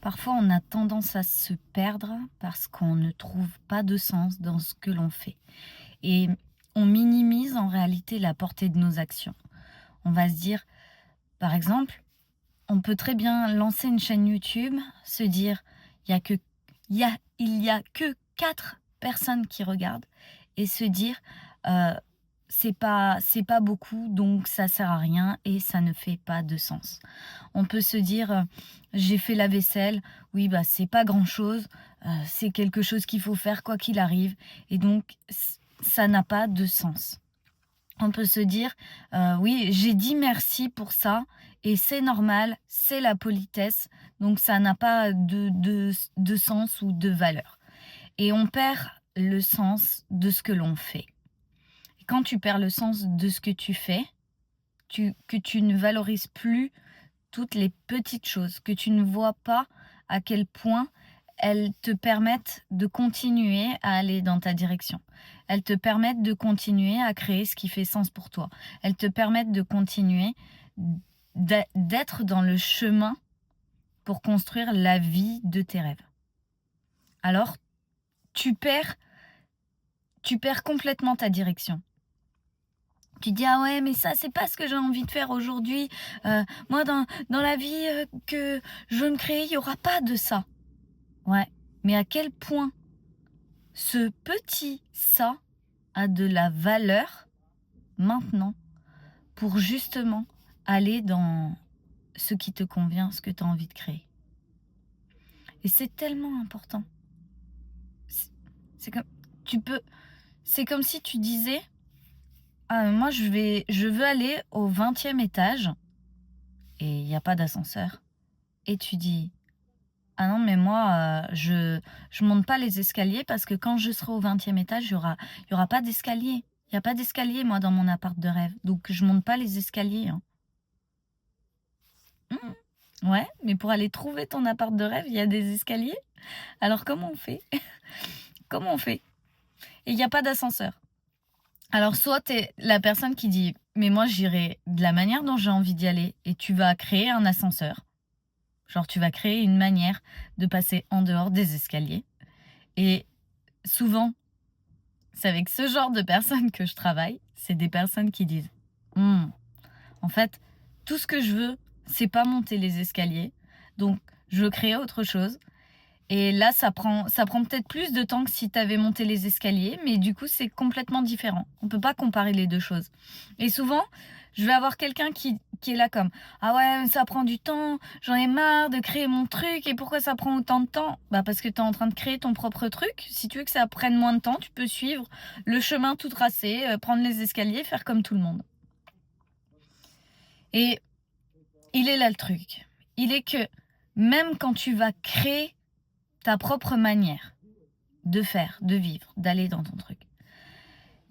Parfois, on a tendance à se perdre parce qu'on ne trouve pas de sens dans ce que l'on fait. Et on minimise en réalité la portée de nos actions. On va se dire, par exemple, on peut très bien lancer une chaîne YouTube, se dire, il y a que, il y a que 4 personnes qui regardent et se dire, euh, c'est pas beaucoup, donc ça sert à rien et ça ne fait pas de sens. On peut se dire, j'ai fait la vaisselle, oui, bah c'est pas grand-chose, c'est quelque chose qu'il faut faire quoi qu'il arrive, et donc ça n'a pas de sens. On peut se dire, oui, j'ai dit merci pour ça, et c'est normal, c'est la politesse, donc ça n'a pas de sens ou de valeur. Et on perd le sens de ce que l'on fait. Et quand tu perds le sens de ce que tu fais, que tu ne valorises plus toutes les petites choses, que tu ne vois pas à quel point elles te permettent de continuer à aller dans ta direction. Elles te permettent de continuer à créer ce qui fait sens pour toi. Elles te permettent de continuer d'être dans le chemin pour construire la vie de tes rêves. Alors, tu perds complètement ta direction. Tu dis, ah ouais, mais ça, c'est pas ce que j'ai envie de faire aujourd'hui. Moi, dans la vie que je veux me créer, il n'y aura pas de ça. Ouais, mais à quel point ce petit ça a de la valeur maintenant pour justement aller dans ce qui te convient, ce que tu as envie de créer. Et c'est tellement important. C'est comme, c'est comme si tu disais, ah, moi je veux aller au 20e étage et il n'y a pas d'ascenseur. Et tu dis, ah non, mais moi, je monte pas les escaliers parce que quand je serai au 20e étage, il y aura pas d'escalier. Il n'y a pas d'escalier, moi, dans mon appart de rêve. Donc, je monte pas les escaliers. Hein. Ouais, mais pour aller trouver ton appart de rêve, il y a des escaliers. Alors, comment on fait? Comment on fait? Et il n'y a pas d'ascenseur. Alors, soit tu es la personne qui dit, mais moi, j'irai de la manière dont j'ai envie d'y aller et tu vas créer un ascenseur. Genre, tu vas créer une manière de passer en dehors des escaliers. Et souvent, c'est avec ce genre de personnes que je travaille. C'est des personnes qui disent, en fait, tout ce que je veux, c'est pas monter les escaliers. Donc, je veux créer autre chose. Et là, ça prend peut-être plus de temps que si tu avais monté les escaliers, mais du coup, c'est complètement différent. On peut pas comparer les deux choses. Et souvent, je vais avoir quelqu'un qui est là comme « Ah ouais, ça prend du temps, j'en ai marre de créer mon truc, et pourquoi ça prend autant de temps ?» Bah parce que tu es en train de créer ton propre truc. Si tu veux que ça prenne moins de temps, tu peux suivre le chemin tout tracé, prendre les escaliers, faire comme tout le monde. Et il est là le truc. Il est que même quand tu vas créer ta propre manière de faire, de vivre, d'aller dans ton truc,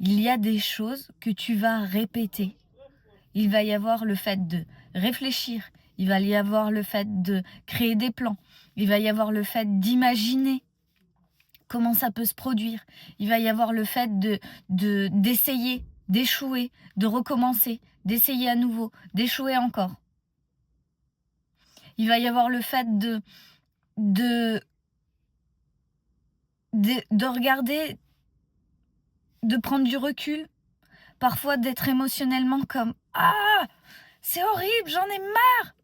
il y a des choses que tu vas répéter. Il va y avoir le fait de réfléchir, il va y avoir le fait de créer des plans, il va y avoir le fait d'imaginer comment ça peut se produire, il va y avoir le fait d'essayer, d'échouer, de recommencer, d'essayer à nouveau, d'échouer encore. Il va y avoir le fait de regarder, de prendre du recul, parfois d'être émotionnellement comme « Ah, c'est horrible, j'en ai marre !»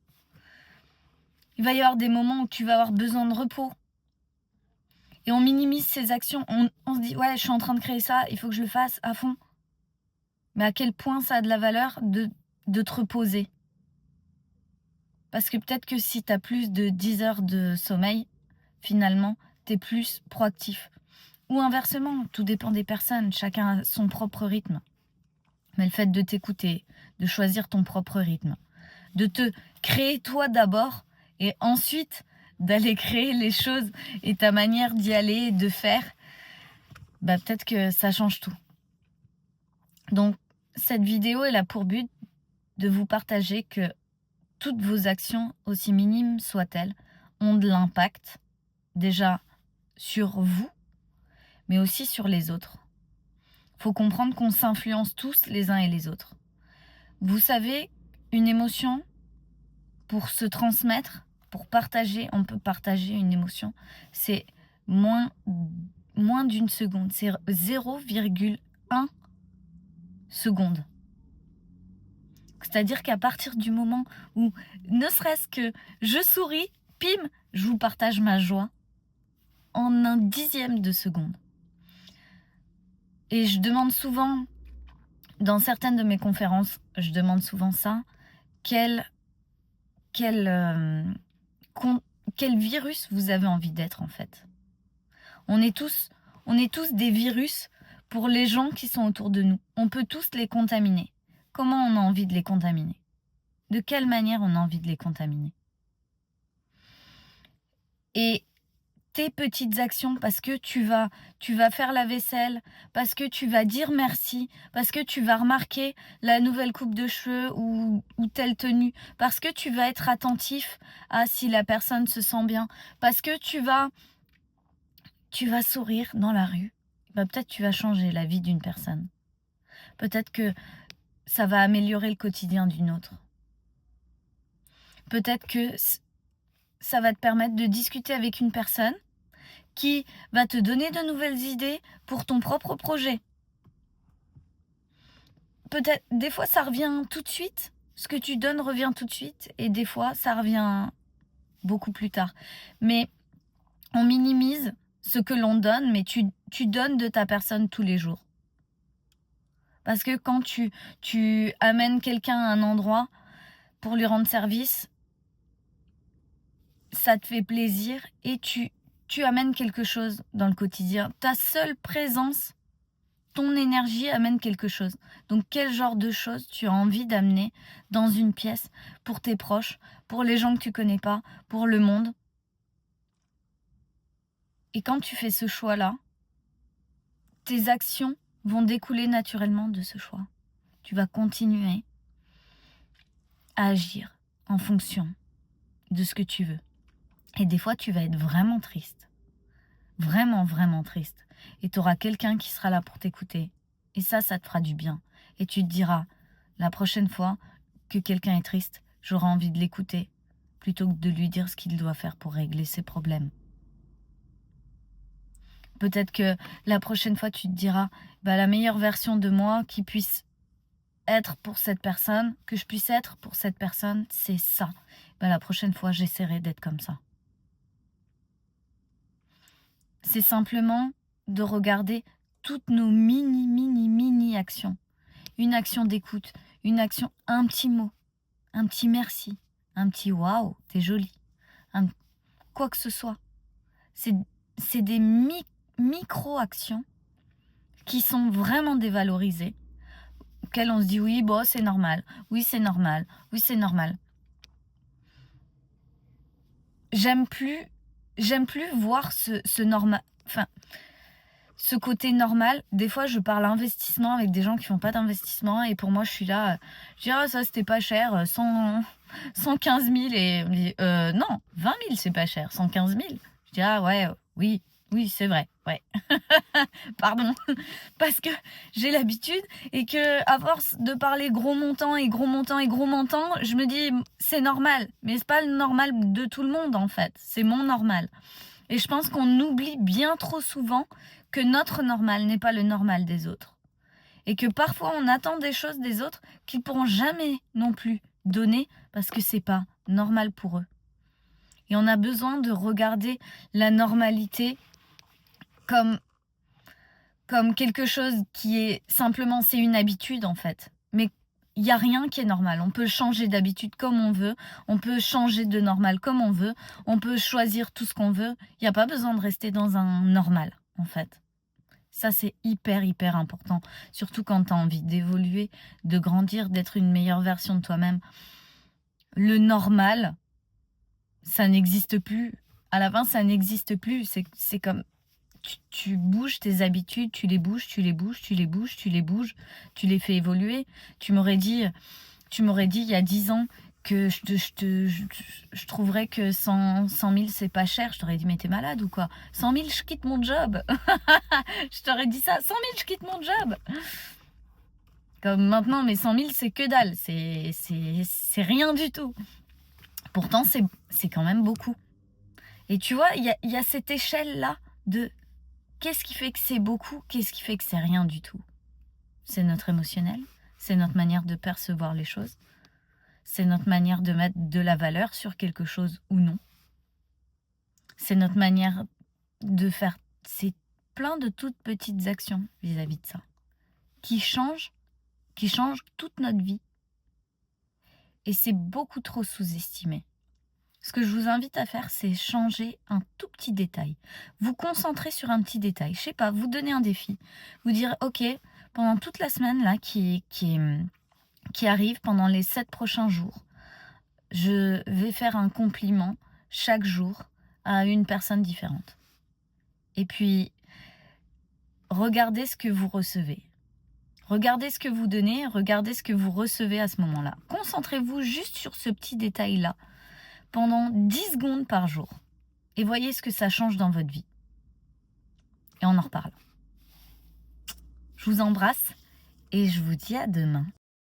Il va y avoir des moments où tu vas avoir besoin de repos. Et on minimise ces actions. On se dit « Ouais, je suis en train de créer ça, il faut que je le fasse à fond. » Mais à quel point ça a de la valeur de te reposer? Parce que peut-être que si tu as plus de 10 heures de sommeil, finalement, tu es plus proactif. Ou inversement, tout dépend des personnes, chacun a son propre rythme. Mais le fait de t'écouter, de choisir ton propre rythme, de te créer toi d'abord et ensuite d'aller créer les choses et ta manière d'y aller et de faire, bah peut-être que ça change tout. Donc, cette vidéo, elle a pour but de vous partager que toutes vos actions, aussi minimes soient-elles, ont de l'impact déjà sur vous, mais aussi sur les autres. Faut comprendre qu'on s'influence tous les uns et les autres. Vous savez, une émotion, pour se transmettre, pour partager, on peut partager une émotion, c'est moins d'une seconde, c'est 0,1 seconde. C'est-à-dire qu'à partir du moment où, ne serait-ce que je souris, pim, je vous partage ma joie en un dixième de seconde. Et je demande souvent, dans certaines de mes conférences, je demande souvent ça, quel virus vous avez envie d'être en fait. On est tous des virus pour les gens qui sont autour de nous. On peut tous les contaminer. Comment on a envie de les contaminer? De quelle manière on a envie de les contaminer? Et tes petites actions, parce que tu vas faire la vaisselle, parce que tu vas dire merci, parce que tu vas remarquer la nouvelle coupe de cheveux ou telle tenue, parce que tu vas être attentif à si la personne se sent bien, parce que tu vas sourire dans la rue, peut-être tu vas changer la vie d'une personne. Peut-être que ça va améliorer le quotidien d'une autre. Peut-être que ça va te permettre de discuter avec une personne qui va te donner de nouvelles idées pour ton propre projet. Peut-être, des fois, ça revient tout de suite. Ce que tu donnes revient tout de suite. Et des fois, ça revient beaucoup plus tard. Mais on minimise ce que l'on donne, mais tu donnes de ta personne tous les jours. Parce que quand tu amènes quelqu'un à un endroit pour lui rendre service, ça te fait plaisir et tu amènes quelque chose dans le quotidien. Ta seule présence, ton énergie amène quelque chose. Donc quel genre de choses tu as envie d'amener dans une pièce pour tes proches, pour les gens que tu connais pas, pour le monde? Et quand tu fais ce choix-là, tes actions vont découler naturellement de ce choix. Tu vas continuer à agir en fonction de ce que tu veux. Et des fois, tu vas être vraiment triste. Vraiment, vraiment triste. Et tu auras quelqu'un qui sera là pour t'écouter. Et ça te fera du bien. Et tu te diras, la prochaine fois que quelqu'un est triste, j'aurai envie de l'écouter plutôt que de lui dire ce qu'il doit faire pour régler ses problèmes. Peut-être que la prochaine fois, tu te diras, la meilleure version de moi qui puisse être pour cette personne, que je puisse être pour cette personne, c'est ça. La prochaine fois, j'essaierai d'être comme ça. C'est simplement de regarder toutes nos mini actions. Une action d'écoute, une action, un petit mot, un petit merci, un petit waouh, t'es jolie, quoi que ce soit. C'est des micro-actions qui sont vraiment dévalorisées, auxquelles on se dit oui, c'est normal, oui, c'est normal, oui, c'est normal. J'aime plus voir ce normal, ce côté normal. Des fois, je parle investissement avec des gens qui font pas d'investissement et pour moi, je suis là, je dis ça c'était pas cher, 115 000 et non, 20 000 c'est pas cher, 115 000. Je dis ouais, oui, c'est vrai, ouais. Pardon, parce que j'ai l'habitude et que à force de parler gros montant, je me dis c'est normal, mais c'est pas le normal de tout le monde en fait, c'est mon normal. Et je pense qu'on oublie bien trop souvent que notre normal n'est pas le normal des autres. Et que parfois on attend des choses des autres qu'ils pourront jamais non plus donner parce que c'est pas normal pour eux. Et on a besoin de regarder la normalité comme quelque chose qui est simplement, c'est une habitude en fait. Mais il n'y a rien qui est normal. On peut changer d'habitude comme on veut. On peut changer de normal comme on veut. On peut choisir tout ce qu'on veut. Il n'y a pas besoin de rester dans un normal, en fait. Ça, c'est hyper important. Surtout quand tu as envie d'évoluer, de grandir, d'être une meilleure version de toi-même. Le normal, ça n'existe plus. À la fin, ça n'existe plus. C'est comme... Tu bouges tes habitudes, tu les bouges, tu les fais évoluer. Tu m'aurais dit il y a 10 ans que je trouverais que 100 000 c'est pas cher. Je t'aurais dit mais t'es malade ou quoi? 100 000 je quitte mon job. Je t'aurais dit ça, 100 000 je quitte mon job. Comme maintenant, mais 100 000 c'est que dalle, c'est rien du tout. Pourtant, c'est quand même beaucoup. Et tu vois, il y a cette échelle-là de qu'est-ce qui fait que c'est beaucoup, qu'est-ce qui fait que c'est rien du tout. C'est notre émotionnel, c'est notre manière de percevoir les choses, c'est notre manière de mettre de la valeur sur quelque chose ou non. C'est notre manière de faire, c'est plein de toutes petites actions vis-à-vis de ça, qui changent toute notre vie. Et c'est beaucoup trop sous-estimé. Ce que je vous invite à faire, c'est changer un tout petit détail. Vous concentrer sur un petit détail. Je sais pas, vous donner un défi. Vous dire, ok, pendant toute la semaine là qui arrive, pendant les 7 prochains jours, je vais faire un compliment chaque jour à une personne différente. Et puis, regardez ce que vous recevez. Regardez ce que vous donnez, regardez ce que vous recevez à ce moment-là. Concentrez-vous juste sur ce petit détail-là pendant 10 secondes par jour. Et voyez ce que ça change dans votre vie. Et on en reparle. Je vous embrasse et je vous dis à demain.